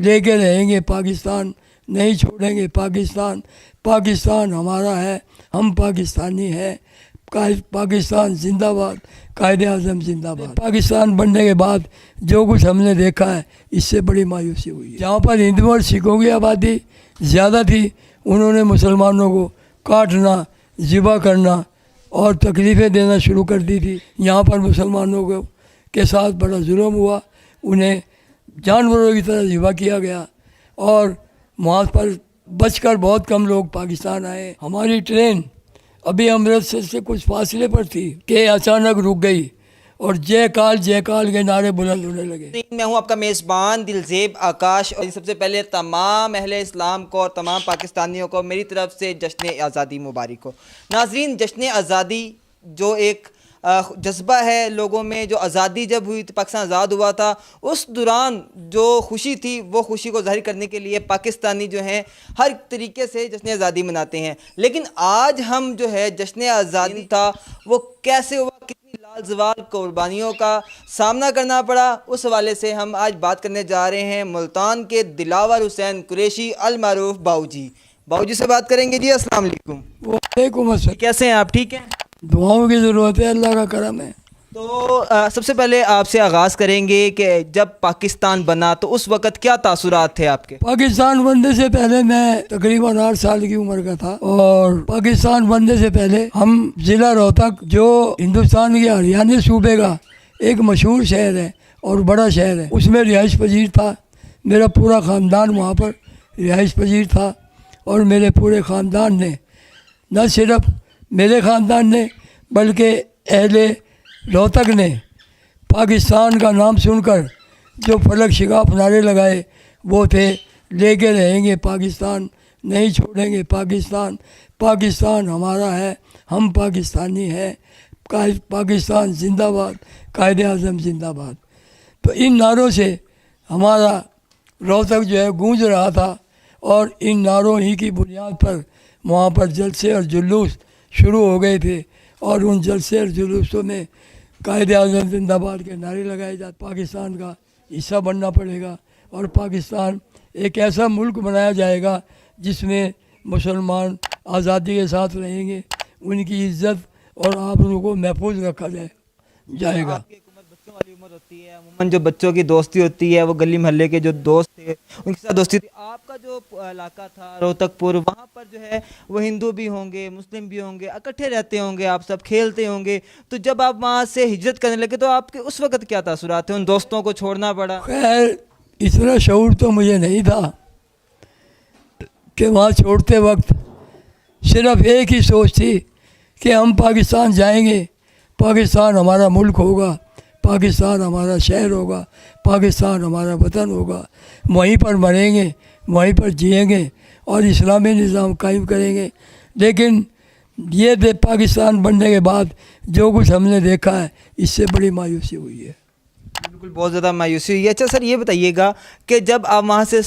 लेके रहेंगे पाकिस्तान, नहीं छोड़ेंगे पाकिस्तान। पाकिस्तान हमारा है, हम पाकिस्तानी हैं। पाकिस्तान जिंदाबाद, कायदे आज़म जिंदाबाद। पाकिस्तान बनने के बाद जो कुछ हमने देखा है, इससे बड़ी मायूसी हुई है। जहाँ पर हिंदुओं और सिखों की आबादी ज़्यादा थी, उन्होंने मुसलमानों को काटना, ज़िबा करना और तकलीफ़ें देना शुरू कर दी थी। यहाँ पर मुसलमानों को के साथ बड़ा जुल्म हुआ, उन्हें जानवरों की तरह ज़िबा किया गया और वहाँ पर बचकर बहुत कम लोग पाकिस्तान आए। हमारी ट्रेन अभी अमृतसर से कुछ फासले पर थी कि अचानक रुक गई और जय काल के नारे बुलंद होने लगे। मैं हूं आपका मेज़बान दिलजेब आकाश और सबसे पहले तमाम अहले इस्लाम को और तमाम पाकिस्तानियों को मेरी तरफ से जश्न आज़ादी मुबारक हो। नाज़रीन, जश्न आज़ादी जो एक जज्बा है लोगों में, जो आज़ादी जब हुई तो पाकिस्तान आज़ाद हुआ था, उस दौरान जो खुशी थी वो खुशी को ज़ाहिर करने के लिए पाकिस्तानी जो हैं हर तरीके से जश्न आज़ादी मनाते हैं। लेकिन आज हम जो है जश्न आज़ादी था वो कैसे हुआ, कितनी लाजवाब कुर्बानियों का सामना करना पड़ा, उस हवाले से हम आज बात करने जा रहे हैं मुल्तान के दिलावर हुसैन कुरैशी अल मारूफ बाऊजी। बाऊजी से बात करेंगे। जी अस्सलाम वालेकुम। वालेकुम अस्सलाम। कैसे हैं आप? ठीक हैं? दुआओं की ज़रूरत है, अल्लाह का करम है। तो सबसे पहले आपसे आगाज़ करेंगे कि जब पाकिस्तान बना तो उस वक़्त क्या तासुरात थे आपके? पाकिस्तान बनने से पहले मैं तकरीबन 8 साल की उम्र का था और पाकिस्तान बनने से पहले हम ज़िला रोहतक, जो हिंदुस्तान के हरियाणा सूबे का एक मशहूर शहर है और बड़ा शहर है, उसमें रिहाइश पजीर था। मेरा पूरा ख़ानदान वहाँ पर रिहाइश पजीर था और मेरे पूरे ख़ानदान ने, न सिर्फ मेरे ख़ानदान ने बल्कि अहले रोहतक ने पाकिस्तान का नाम सुनकर जो फलक शिगाफ नारे लगाए वो थे, लेके रहेंगे पाकिस्तान, नहीं छोड़ेंगे पाकिस्तान। पाकिस्तान हमारा है, हम पाकिस्तानी हैं। पाकिस्तान जिंदाबाद, कायदे आज़म जिंदाबाद। तो इन नारों से हमारा रोहतक जो है गूंज रहा था और इन नारों ही की बुनियाद पर वहाँ पर जलसे और जुलूस शुरू हो गए थे और उन जलसे और जुलूसों में कायदे आज़म जिंदाबाद के नारे लगाए जाते। पाकिस्तान का हिस्सा बनना पड़ेगा और पाकिस्तान एक ऐसा मुल्क बनाया जाएगा जिसमें मुसलमान आज़ादी के साथ रहेंगे, उनकी इज़्ज़त और आबरू को महफूज रखा जाएगा। बच्चों वाली उम्र होती है, अमूमन जो बच्चों की दोस्ती होती है वो गली मोहल्ले के जो दोस्त थे उनके साथ दोस्ती थी। आपका जो इलाका था रोहतकपुर, वहाँ पर जो है वो हिंदू भी होंगे, मुस्लिम भी होंगे, इकट्ठे रहते होंगे, आप सब खेलते होंगे। तो जब आप वहाँ से हिजरत करने लगे तो आपके उस वक़्त क्या तासुरात थे? उन दोस्तों को छोड़ना पड़ा? खैर, इतना शऊर तो मुझे नहीं था कि वहाँ छोड़ते वक्त सिर्फ एक ही सोच थी कि हम पाकिस्तान जाएंगे, पाकिस्तान हमारा मुल्क होगा, पाकिस्तान हमारा शहर होगा, पाकिस्तान हमारा वतन होगा, वहीं पर मरेंगे, वहीं पर जिएंगे और इस्लामी निज़ाम कायम करेंगे। लेकिन ये पाकिस्तान बनने के बाद जो कुछ हमने देखा है, इससे बड़ी मायूसी हुई है। बिल्कुल, बहुत ज़्यादा मायूसी हुई है। अच्छा सर, ये बताइएगा कि जब आप वहाँ से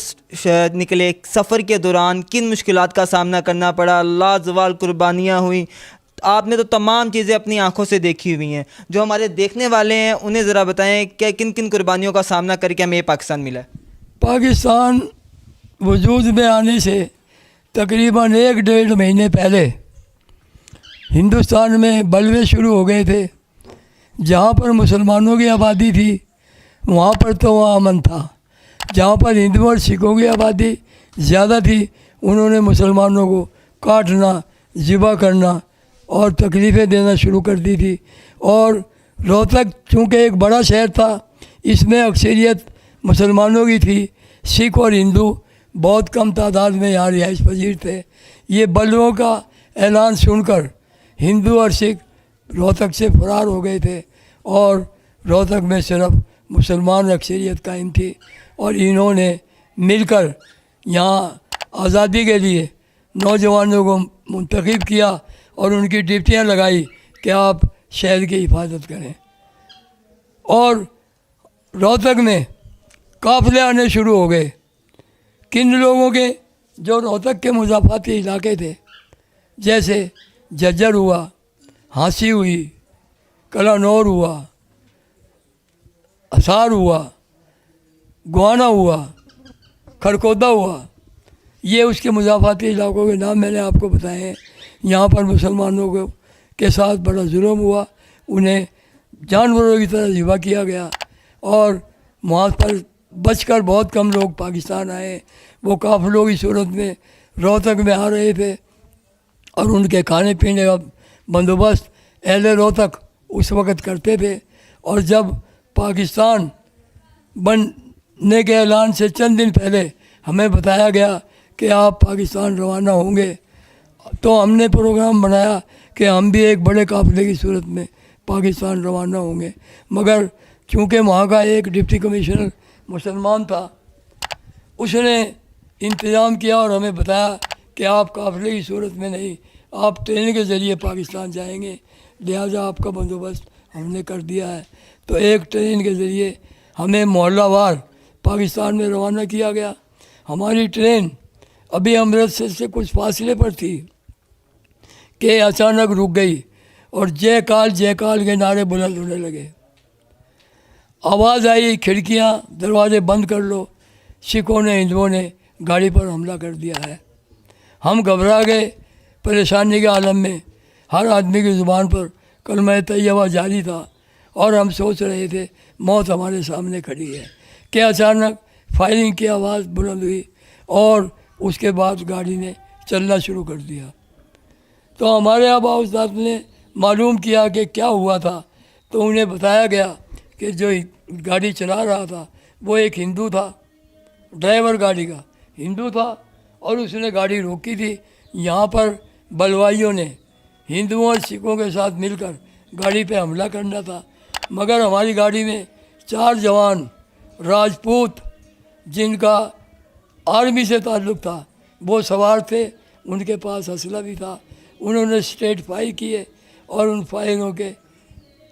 निकले, सफ़र के दौरान किन मुश्किलात का सामना करना पड़ा? लाजवाब कुर्बानियाँ हुई, आपने तो तमाम चीज़ें अपनी आंखों से देखी हुई हैं। जो हमारे देखने वाले हैं उन्हें ज़रा बताएं कि किन किन कुर्बानियों का सामना करके हमें पाकिस्तान मिला है। पाकिस्तान वजूद में आने से तकरीबन 1-1.5 महीने पहले हिंदुस्तान में बलवे शुरू हो गए थे। जहाँ पर मुसलमानों की आबादी थी वहाँ पर तो वहाँ अमन था, जहाँ पर हिंदुओं और सिखों की आबादी ज़्यादा थी उन्होंने मुसलमानों को काटना, ज़िबा करना और तकलीफ़ें देना शुरू कर दी थी। और रोहतक चूँकि एक बड़ा शहर था, इसमें अक्सरियत मुसलमानों की थी, सिख और हिंदू बहुत कम तादाद में यहाँ रिहाइश पजीर थे। ये बलवों का ऐलान सुनकर हिंदू और सिख रोहतक से फरार हो गए थे और रोहतक में सिर्फ मुसलमान अक्सरियत कायम थी और इन्होंने मिलकर यहाँ आज़ादी के लिए नौजवानों को मुंतखब किया और उनकी ड्यूटियाँ लगाई कि आप शहर की हिफाजत करें। और रोहतक में काफ़िले आने शुरू हो गए। किन लोगों के? जो रोहतक के मुज़ाफ़ाती इलाके थे, जैसे झज्जर हुआ, हांसी हुई, कलानौर हुआ, असार हुआ, गुआना हुआ, खरखोदा हुआ, ये उसके मुजाफाती इलाकों के नाम मैंने आपको बताए हैं। यहाँ पर मुसलमानों को के साथ बड़ा जुल्म हुआ, उन्हें जानवरों की तरह ज़िबा किया गया और वहाँ पर बचकर बहुत कम लोग पाकिस्तान आए। वो काफ़िलों की सूरत में रोहतक में आ रहे थे और उनके खाने पीने का बंदोबस्त अहले रोहतक उस वक़्त करते थे। और जब पाकिस्तान बनने के ऐलान से चंद दिन पहले हमें बताया गया कि आप पाकिस्तान रवाना होंगे, तो हमने प्रोग्राम बनाया कि हम भी एक बड़े काफ़िले की सूरत में पाकिस्तान रवाना होंगे। मगर चूँकि वहाँ का एक डिप्टी कमिश्नर मुसलमान था, उसने इंतज़ाम किया और हमें बताया कि आप काफ़िले की सूरत में नहीं, आप ट्रेन के ज़रिए पाकिस्तान जाएंगे, लिहाजा आपका बंदोबस्त हमने कर दिया है। तो एक ट्रेन के ज़रिए हमें मोहल्लावार पाकिस्तान में रवाना किया गया। हमारी ट्रेन अभी अमृतसर से कुछ फासले पर थी कि अचानक रुक गई और जय काल के नारे बुलंद होने लगे। आवाज़ आई, खिड़कियां दरवाजे बंद कर लो, सिखों ने हिंदुओं ने गाड़ी पर हमला कर दिया है। हम घबरा गए, परेशानी के आलम में हर आदमी की ज़ुबान पर कलमा तैयबा जारी था और हम सोच रहे थे मौत हमारे सामने खड़ी है कि अचानक फायरिंग की आवाज़ बुलंद हुई और उसके बाद गाड़ी ने चलना शुरू कर दिया। तो हमारे आबा उस्ताद ने मालूम किया कि क्या हुआ था, तो उन्हें बताया गया कि जो गाड़ी चला रहा था वो एक हिंदू था, ड्राइवर गाड़ी का हिंदू था और उसने गाड़ी रोकी थी। यहाँ पर बलवाइयों ने हिंदुओं और सिखों के साथ मिलकर गाड़ी पे हमला करना था, मगर हमारी गाड़ी में 4 जवान राजपूत जिनका आर्मी से ताल्लुक़ था वो सवार थे, उनके पास असला भी था। उन्होंने स्ट्रेट फायर किए और उन फायरों के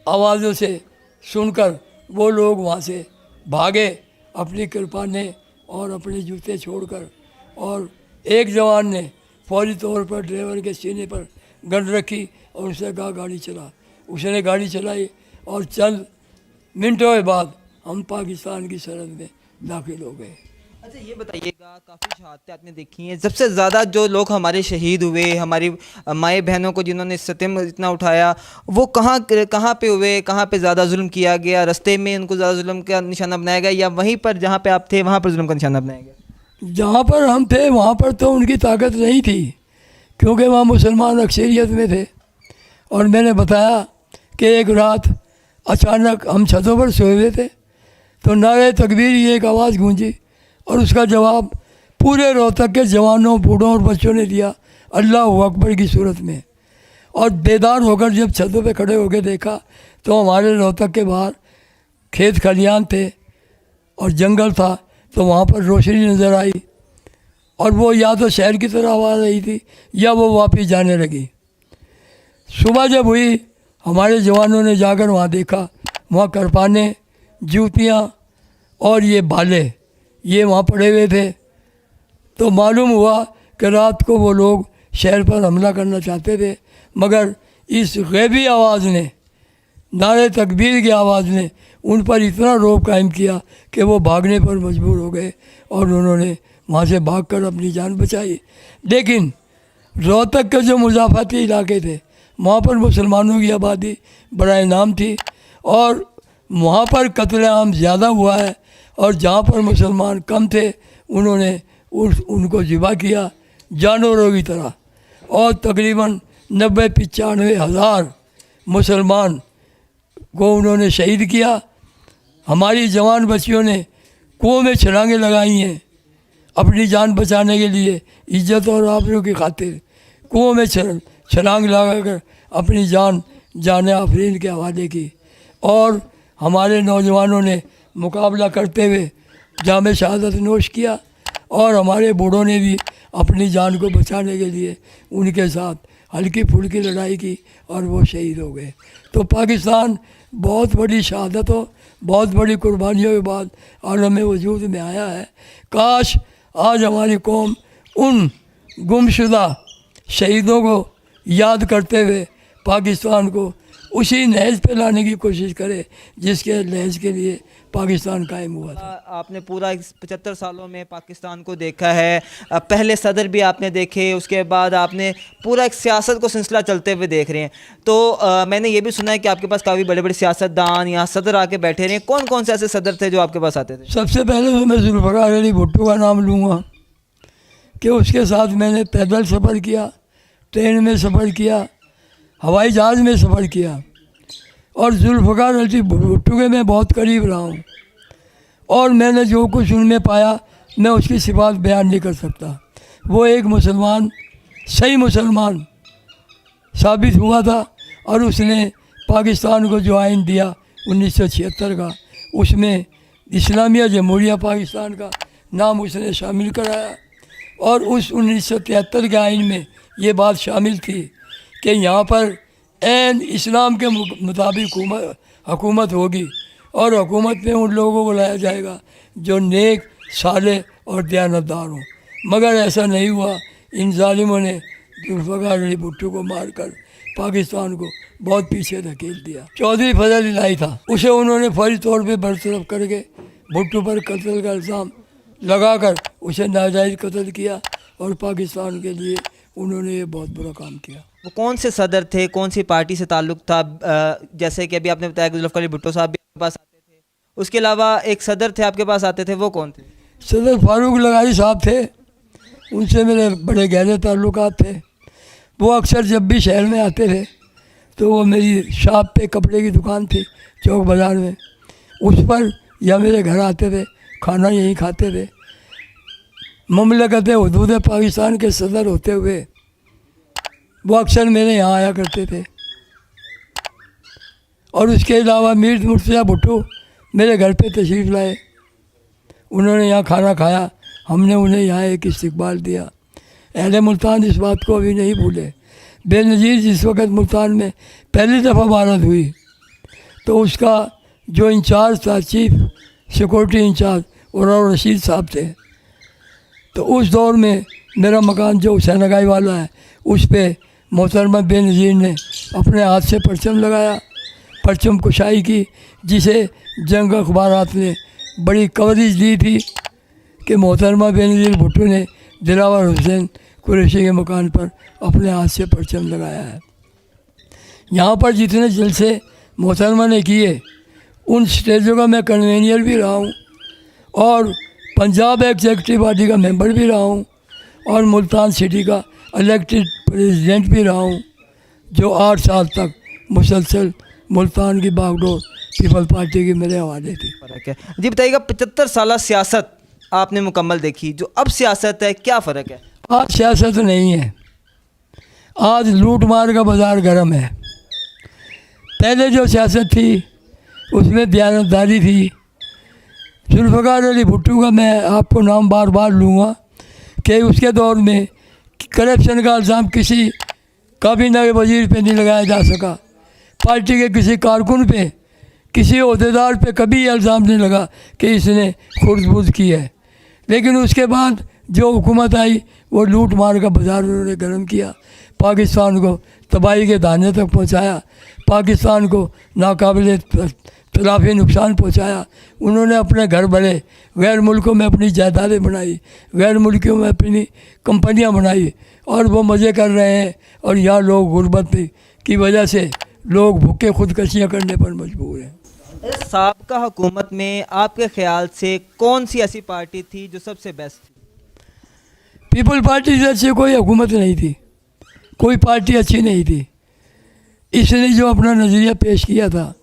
आवाज़ों से सुनकर वो लोग वहाँ से भागे अपनी कृपानें और अपने जूते छोड़कर, और एक जवान ने फौरी तौर पर ड्राइवर के सीने पर गन रखी और उसे कहा गाड़ी चला। उसने गाड़ी चलाई और चंद मिनटों के बाद हम पाकिस्तान की सरहद में दाखिल हो गए। अच्छा ये बताइएगा, काफ़ी शहादतें आपने देखी हैं, सबसे ज़्यादा जो लोग हमारे शहीद हुए, हमारी माएँ बहनों को जिन्होंने सतम इतना उठाया, वो कहाँ पे हुए, कहाँ पे ज़्यादा जुल्म किया गया? रास्ते में उनको ज़्यादा जुल्म का निशाना बनाया गया या वहीं पर जहाँ पे आप थे वहाँ पर जुल्म का निशाना बनाया गया? जहाँ पर हम थे वहाँ पर तो उनकी ताकत नहीं थी, क्योंकि वहाँ मुसलमान अक्सरियत में थे। और मैंने बताया कि एक रात अचानक हम छतों पर सोए हुए थे तो नारे तकबीर की एक आवाज़ गूंजी और उसका जवाब पूरे रोहतक के जवानों, बूढ़ों और बच्चों ने दिया अल्लाह अकबर की सूरत में। और बेदार होकर जब छतों पे खड़े होकर देखा तो हमारे रोहतक के बाहर खेत खलियान थे और जंगल था, तो वहाँ पर रोशनी नज़र आई और वो या तो शहर की तरफ आ रही थी या वो वापस जाने लगी। सुबह जब हुई हमारे जवानों ने जाकर वहाँ देखा, वहाँ करपाने, जूतियाँ और ये भाले ये वहाँ पड़े हुए थे। तो मालूम हुआ कि रात को वो लोग शहर पर हमला करना चाहते थे, मगर इस गैबी आवाज़ ने, नारे तकबीर की आवाज़ ने उन पर इतना रौब कायम किया कि वो भागने पर मजबूर हो गए और उन्होंने वहाँ से भागकर अपनी जान बचाई। लेकिन रोहतक के जो मुजाफाती इलाके थे वहाँ पर मुसलमानों की आबादी बड़ा नाम थी और वहाँ पर कत्लेआम ज़्यादा हुआ है, और जहाँ पर मुसलमान कम थे उन्होंने उनको ज़िबा किया जानवरों की तरह, और तकरीबन 90-95 हज़ार मुसलमान को उन्होंने शहीद किया। हमारी जवान बच्चियों ने कुओं में छलांगें लगाई हैं अपनी जान बचाने के लिए, इज्जत और आबरू की खातिर कुओं में छलांग लगाकर अपनी जान आफरीन के हवाले की। और हमारे नौजवानों ने मुकाबला करते हुए जाम शहादत नोश किया और हमारे बूढ़ों ने भी अपनी जान को बचाने के लिए उनके साथ हल्की फुल्की लड़ाई की और वो शहीद हो गए। तो पाकिस्तान बहुत बड़ी शहादतों, बहुत बड़ी कुर्बानियों के बाद आलम वजूद में आया है। काश आज हमारी कौम उन गुमशुदा शहीदों को याद करते हुए पाकिस्तान को उसी नहज पे लाने की कोशिश करे जिसके नहज के लिए पाकिस्तान कायम हुआ था। आपने पूरा 75 सालों में पाकिस्तान को देखा है, पहले सदर भी आपने देखे, उसके बाद आपने पूरा एक सियासत को सिलसिला चलते हुए देख रहे हैं। तो मैंने ये भी सुना है कि आपके पास काफ़ी बड़े बड़े सियासतदान यहाँ सदर आके बैठे रहे हैं। कौन कौन से ऐसे सदर थे जो आपके पास आते थे? सबसे पहले तो मैं जुल्फ़िकार अली भुट्टो का नाम लूँगा कि उसके साथ मैंने पैदल सफ़र किया, ट्रेन में सफ़र किया, हवाई जहाज़ में सफ़र किया, और जुल्फ़िकार अली भुट्टो के मैं बहुत करीब रहा हूँ। और मैंने जो कुछ उनमें पाया मैं उसकी सिफात बयान नहीं कर सकता। वो एक मुसलमान, सही मुसलमान साबित हुआ था, और उसने पाकिस्तान को जो आइन दिया 1976 का, उसमें इस्लामिया जमहूरिया पाकिस्तान का नाम उसने शामिल कराया। और उस 1973 के आइन में ये बात शामिल थी कि यहाँ पर ऐन इस्लाम के मुताबिक हुकूमत होगी, और हुकूमत में उन लोगों को लाया जाएगा जो नेक, साले और दयानतदार हों। मगर ऐसा नहीं हुआ। इन जालिमों ने जुल्फ़िकार अली भुट्टो को मारकर पाकिस्तान को बहुत पीछे धकेल दिया। चौधरी फजल इलाही था, उसे उन्होंने फौरी तौर पे बरतरफ करके भुट्टो पर कत्ल का इल्ज़ाम लगाकर उसे नाजायज़ कत्ल किया, और पाकिस्तान के लिए उन्होंने ये बहुत बुरा काम किया। वो कौन से सदर थे, कौन सी पार्टी से ताल्लुक़ था? जैसे कि अभी आपने बताया कि जुल्फ़िकार अली भुट्टो साहब भी आपके पास आते थे, उसके अलावा एक सदर थे आपके पास आते थे, वो कौन थे? सदर फारूक लगाई साहब थे, उनसे मेरे बड़े गहरे ताल्लुकात थे। वो अक्सर जब भी शहर में आते थे तो वो मेरी शॉप पे कपड़े की दुकान थी चौक बाज़ार में, उस पर या मेरे घर आते थे, खाना यहीं खाते थे। ममलकत हुदूद पाकिस्तान के सदर होते हुए वो अक्सर मेरे यहाँ आया करते थे। और उसके अलावा मीर मुर्तज़ा भुट्टो मेरे घर पे तशरीफ़ लाए, उन्होंने यहाँ खाना खाया, हमने उन्हें यहाँ एक इस्तकबाल दिया। अहले मुल्तान इस बात को अभी नहीं भूले। बेनज़ीर जिस वक़्त मुल्तान में पहली दफ़ा भारत हुई तो उसका जो इंचार्ज था, चीफ सिक्योरिटी इंचार्ज, और रशीद साहब थे। तो उस दौर में मेरा मकान जो हुसैन लगाई वाला है, उस पर मोहतरमा बेनज़ीर ने अपने हाथ से परचम लगाया, परचम कुशाई की, जिसे जंग अखबारात ने बड़ी कवरेज दी थी कि मोहतरमा बेनज़ीर भुट्टो ने दिलावर हुसैन कुरैशी के मकान पर अपने हाथ से परचम लगाया है। यहाँ पर जितने जलसे मोहतरमा ने किए, उन स्टेजों का मैं कन्वीनियर भी रहा हूँ, और पंजाब एग्जीक्यूटिव बॉडी का मेंबर भी रहा हूँ, और मुल्तान सिटी का इलेक्टेड प्रेसिडेंट भी रहा हूँ, जो 8 साल तक मुसलसल मुल्तान की बागडोर पीपल पार्टी की मेरे हवाले थी। फ़र्क है जी, बताइएगा 75 साल सियासत आपने मुकम्मल देखी, जो अब सियासत है क्या फ़र्क है? आज सियासत नहीं है, आज लूट मार का बाज़ार गर्म है। पहले जो सियासत थी उसमें दयानतदारी थी। जुल्फ़िकार अली भुट्टो का मैं आपको नाम बार बार लूँगा कि उसके दौर में करप्शन का इल्ज़ाम किसी काबीना के वजीर पे नहीं लगाया जा सका, पार्टी के किसी कारकुन पे, किसी अहदेदार पे कभी ये इल्ज़ाम नहीं लगा कि इसने खुर्द-बुर्द की है। लेकिन उसके बाद जो हुकूमत आई वो लूट मार का बाज़ार उन्होंने गर्म किया, पाकिस्तान को तबाही के दाने तक पहुंचाया, पाकिस्तान को नाकाबिले तलाफ़ी नुकसान पहुंचाया। उन्होंने अपने घर बने, गैर मुल्कों में अपनी जायदादें बनाई, गैर मुल्कों में अपनी कंपनियां बनाई, और वो मज़े कर रहे हैं। और यहाँ लोग गुर्बत की वजह से लोग भूखे खुदकशियाँ करने पर मजबूर हैं। साबका हुकूमत में आपके ख्याल से कौन सी ऐसी पार्टी थी जो सबसे बेस्ट थी? पीपल पार्टी से अच्छी कोई हुकूमत नहीं थी, कोई पार्टी अच्छी नहीं थी। इसने जो अपना नज़रिया पेश किया था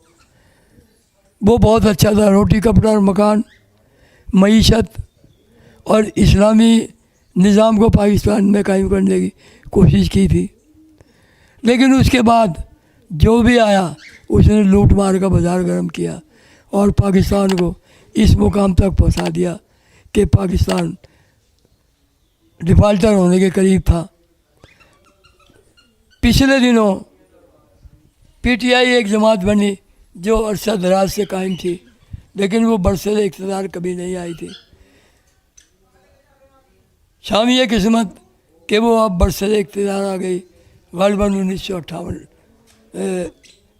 वो बहुत अच्छा था। रोटी कपड़ा और मकान, मईशत और इस्लामी निज़ाम को पाकिस्तान में कायम करने की कोशिश की थी। लेकिन उसके बाद जो भी आया उसने लूट मार का बाज़ार गर्म किया और पाकिस्तान को इस मुकाम तक पहुंचा दिया कि पाकिस्तान डिफ़ाल्टर होने के करीब था। पिछले दिनों पीटीआई एक जमात बनी जो अरसा दराज से कायम थी, लेकिन वो बरसर इक़्तिदार कभी नहीं आई थी। शाम ये किस्मत कि वो अब बरसर इक़्तिदार आ गई ग़ालिबन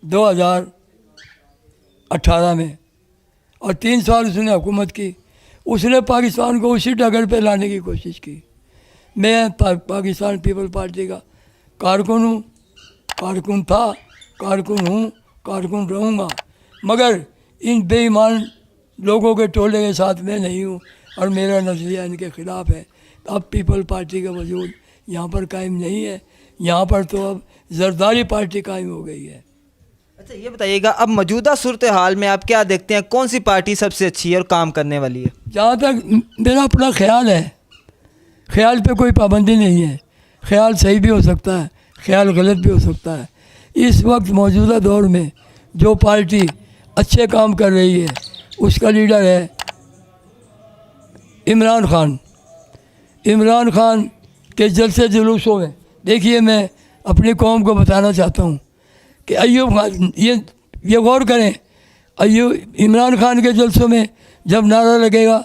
2018 में, और 3 साल उसने हुकूमत की। उसने पाकिस्तान को उसी डगर पे लाने की कोशिश की। मैं पाकिस्तान पीपल पार्टी का कारकुन हूँ, कारकुन था, कारकुन हूँ, कारकुन रहूँगा, मगर इन बेईमान लोगों के टोले के साथ मैं नहीं हूँ और मेरा नज़रिया इनके ख़िलाफ़ है। अब पीपल पार्टी का वजूद यहाँ पर कायम नहीं है, यहाँ पर तो अब जरदारी पार्टी कायम हो गई है। अच्छा ये बताइएगा, अब मौजूदा सूरत हाल में आप क्या देखते हैं, कौन सी पार्टी सबसे अच्छी है और काम करने वाली है? जहाँ तक मेरा अपना ख्याल है, ख्याल पे कोई पाबंदी नहीं है, ख्याल सही भी हो सकता है, ख्याल गलत भी हो सकता है। इस वक्त मौजूदा दौर में जो पार्टी अच्छे काम कर रही है उसका लीडर है इमरान खान। इमरान खान के जलसे जुलूसों में देखिए, मैं अपनी कौम को बताना चाहता हूँ कि अय्यूब खान, ये गौर करें, इमरान खान के जलसों में जब नारा लगेगा,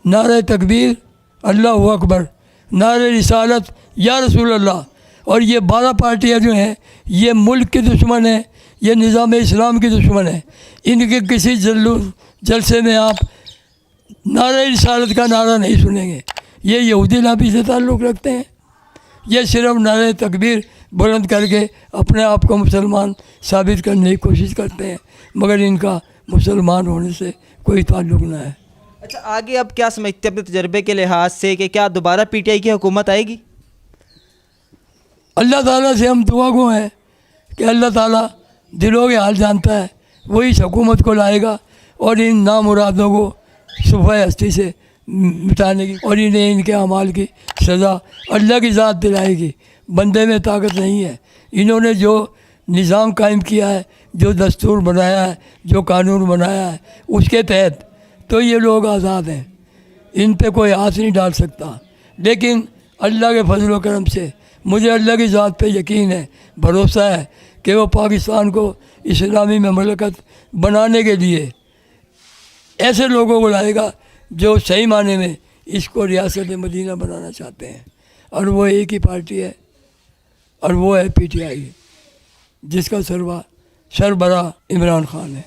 नारा तकबीर अल्लाहु अकबर, नारे रिसालत या रसूल अल्लाह, और ये 12 पार्टियाँ जो हैं ये मुल्क के दुश्मन हैं, ये निज़ाम इस्लाम की दुश्मन है। इनके किसी जलसे में आप नारे रिसालत का नारा नहीं सुनेंगे। ये यहूदी लाबी से ताल्लुक़ रखते हैं, ये सिर्फ नारे तकबीर बुलंद करके अपने आप को मुसलमान साबित करने की कोशिश करते हैं, मगर इनका मुसलमान होने से कोई ताल्लुक़ ना है। अच्छा आगे अब क्या समझते हैं अपने तजर्बे के लिहाज से कि क्या दोबारा पीटीआई की हुकूमत आएगी? अल्लाह ताला से हम दुआ गो हैं कि अल्लाह ताला दिलों के हाल जानता है, वही इस हुकूमत को लाएगा और इन नामुरादों को सुबह हस्ती से मिटाने की और इन्हें इनके अमाल की सज़ा अल्लाह की ज़ात दिलाएगी। बंदे में ताकत नहीं है। इन्होंने जो निज़ाम कायम किया है, जो दस्तूर बनाया है, जो कानून बनाया है, उसके तहत तो ये लोग आज़ाद हैं, इन पे कोई हाथ नहीं डाल सकता। लेकिन अल्लाह के फजल व करम से मुझे अल्लाह की ज़ात पे यकीन है, भरोसा है कि वो पाकिस्तान को इस्लामी ममलकत बनाने के लिए ऐसे लोगों को लाएगा जो सही माने में इसको रियासत मदीना बनाना चाहते हैं। और वो एक ही पार्टी है और वो है पीटीआई, जिसका सरबराह इमरान खान है।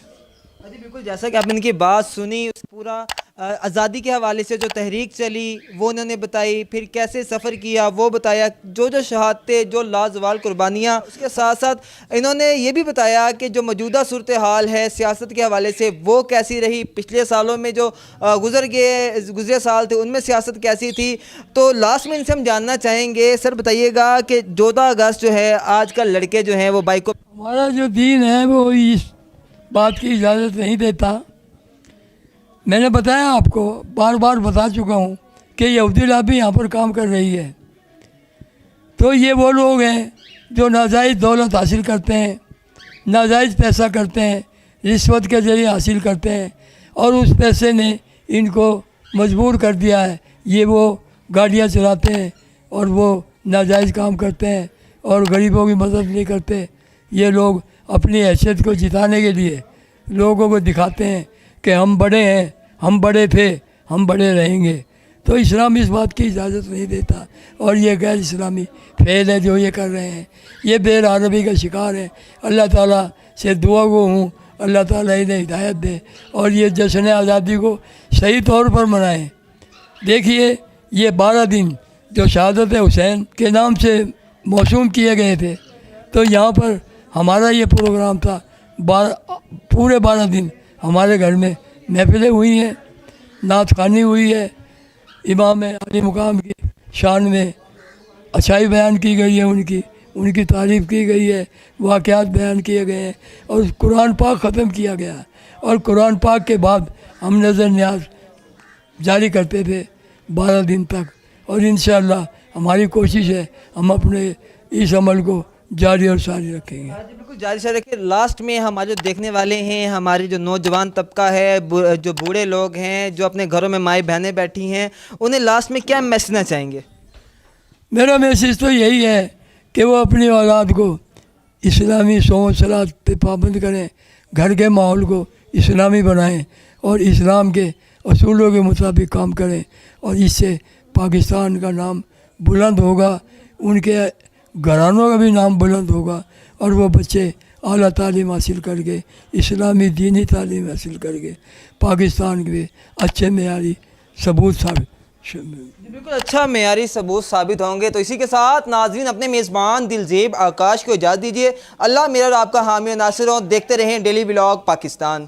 जी बिल्कुल, जैसा कि आपने इनकी बात सुनी, उस पूरा आज़ादी के हवाले से जो तहरीक चली वो उन्होंने बताई, फिर कैसे सफ़र किया वो बताया, जो शहादतें, जो लाजवाल कुर्बानियाँ, उसके साथ साथ इन्होंने ये भी बताया कि जो मौजूदा सूरत हाल है सियासत के हवाले से वो कैसी रही, पिछले सालों में जो गुज़रे साल थे उनमें सियासत कैसी थी। तो लास्ट में इनसे हम जानना चाहेंगे, सर बताइएगा कि 14 अगस्त जो है आजकल लड़के जो हैं वो बाइक को, हमारा जो दीन है वो इस बात की इजाज़त नहीं देता। मैंने बताया आपको, बार बार बता चुका हूँ कि यहूदी लाबी यहाँ पर काम कर रही है। तो ये वो लोग हैं जो नाजायज़ दौलत हासिल करते हैं, नाजायज़ पैसा करते हैं, रिश्वत के ज़रिए हासिल करते हैं और उस पैसे ने इनको मजबूर कर दिया है। ये वो गाड़ियाँ चलाते हैं और वो नाजायज़ काम करते हैं और गरीबों की मदद नहीं करते। ये लोग अपनी हैसियत को जिताने के लिए लोगों को दिखाते हैं कि हम बड़े हैं, हम बड़े थे, हम बड़े रहेंगे। तो इस्लाम इस बात की इजाज़त नहीं देता और ये गैर इस्लामी फेल है जो ये कर रहे हैं। ये बेअदबी का शिकार है। अल्लाह ताला से दुआ गो हूँ, अल्लाह ताला इन्हें हिदायत दे और ये जश्न आज़ादी को सही तौर पर मनाएं। देखिए, ये 12 दिन जो शहादत हुसैन के नाम से मौसूम किए गए थे, तो यहाँ पर हमारा ये प्रोग्राम था। पूरे 12 दिन हमारे घर में महफिलें हुई हैं, नात खानी हुई है, इमाम अली मुकाम की शान में अच्छाई बयान की गई है, उनकी तारीफ़ की गई है, वाक़यात बयान किए गए हैं और कुरान पाक ख़त्म किया गया है। और कुरान पाक के बाद हम नज़र न्याज जारी करते थे 12 दिन तक और इंशाअल्लाह हमारी कोशिश है हम अपने इस अमल को जारी और सारी रखेंगे। बिल्कुल जारी से रखें। लास्ट में हमारे जो देखने वाले हैं, हमारे जो नौजवान तबका है, जो बूढ़े लोग हैं, जो अपने घरों में माई बहनें बैठी हैं, उन्हें लास्ट में क्या मैसेज देना चाहेंगे? मेरा मैसेज तो यही है कि वो अपनी औलाद को इस्लामी सोच सलात पे पाबंद करें, घर के माहौल को इस्लामी बनाएं और इस्लाम के असूलों के मुताबिक काम करें और इससे पाकिस्तान का नाम बुलंद होगा, उनके घरानों का भी नाम बुलंद होगा और वो बच्चे आला तालीम हासिल करके, इस्लामी दीनी तालीम हासिल करके पाकिस्तान के अच्छे मेयारी सबूत साबित बिल्कुल अच्छा मेयारी सबूत साबित होंगे। तो इसी के साथ नाजरीन अपने मेज़बान दिलजेब आकाश को इजाज़त दीजिए। अल्लाह मेरा और आपका हामी और नासिर हो। देखते रहें डेली व्लॉग पाकिस्तान।